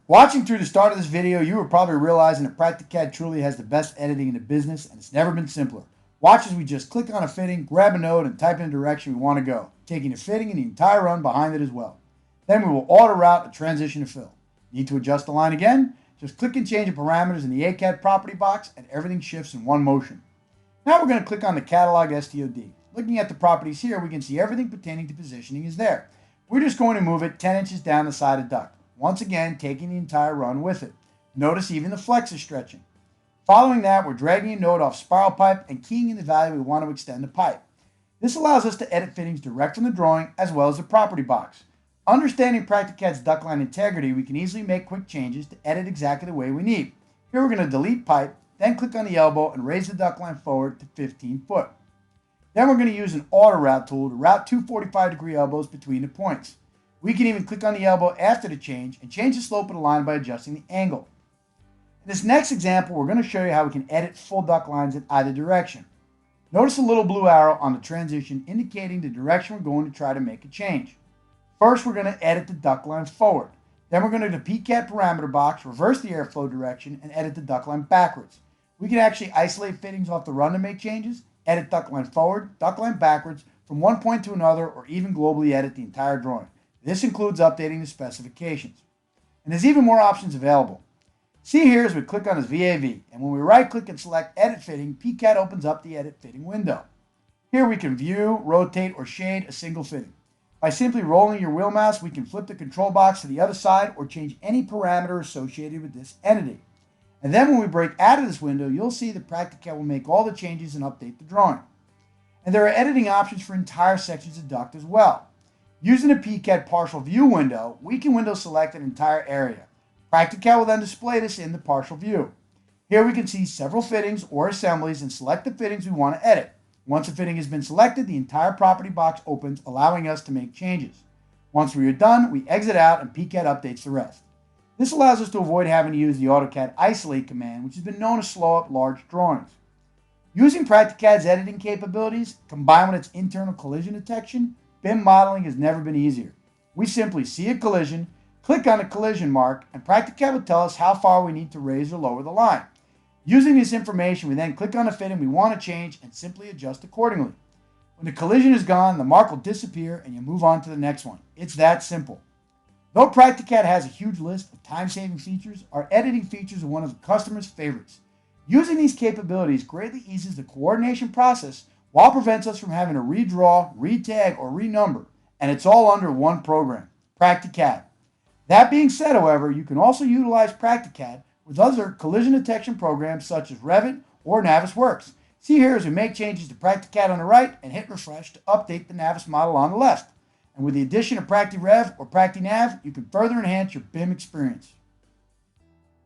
Watching through the start of this video, you were probably realizing that PractiCAD truly has the best editing in the business, and it's never been simpler. Watch as we just click on a fitting, grab a node, and type in the direction we want to go, taking the fitting and the entire run behind it as well. Then we will auto-route a transition to fill. Need to adjust the line again? Just click and change the parameters in the AutoCAD property box, and everything shifts in one motion. Now we're going to click on the catalog STOD. Looking at the properties here, we can see everything pertaining to positioning is there. We're just going to move it 10 inches down the side of duct. Once again, taking the entire run with it. Notice even the flex is stretching. Following that, we're dragging a node off spiral pipe and keying in the value we want to extend the pipe. This allows us to edit fittings direct from the drawing as well as the property box. Understanding PractiCAD's duct line integrity, we can easily make quick changes to edit exactly the way we need. Here we're going to delete pipe, then click on the elbow and raise the duct line forward to 15 foot. Then we're going to use an auto route tool to route two 45-degree elbows between the points. We can even click on the elbow after the change and change the slope of the line by adjusting the angle. In this next example, we're going to show you how we can edit full duct lines in either direction. Notice the little blue arrow on the transition indicating the direction we're going to try to make a change. First, we're going to edit the duct line forward. Then we're going to the PractiCAD parameter box, reverse the airflow direction, and edit the duct line backwards. We can actually isolate fittings off the run to make changes, edit duct line forward, duct line backwards, from one point to another, or even globally edit the entire drawing. This includes updating the specifications. And there's even more options available. See here as we click on this VAV, and when we right-click and select Edit Fitting, PractiCAD opens up the Edit Fitting window. Here we can view, rotate, or shade a single fitting. By simply rolling your wheel mouse, we can flip the control box to the other side or change any parameter associated with this entity. And then when we break out of this window, you'll see that PractiCAD will make all the changes and update the drawing. And there are editing options for entire sections of duct as well. Using the PractiCAD partial view window, we can window select an entire area. PractiCAD will then display this in the partial view. Here we can see several fittings or assemblies and select the fittings we want to edit. Once a fitting has been selected, the entire property box opens, allowing us to make changes. Once we are done, we exit out and PractiCAD updates the rest. This allows us to avoid having to use the AutoCAD isolate command, which has been known to slow up large drawings. Using PractiCAD's editing capabilities, combined with its internal collision detection, BIM modeling has never been easier. We simply see a collision, click on the collision mark, and PractiCAD will tell us how far we need to raise or lower the line. Using this information, we then click on the fitting we want to change and simply adjust accordingly. When the collision is gone, the mark will disappear and you move on to the next one. It's that simple. Though PractiCAD has a huge list of time-saving features, our editing features are one of the customer's favorites. Using these capabilities greatly eases the coordination process while prevents us from having to redraw, retag, or renumber, and it's all under one program, PractiCAD. That being said, however, you can also utilize PractiCAD with other collision detection programs such as Revit or Navis Works. See here as we make changes to PractiCAD on the right and hit refresh to update the Navis model on the left. And with the addition of PractiREV or PractiNAV, you can further enhance your BIM experience.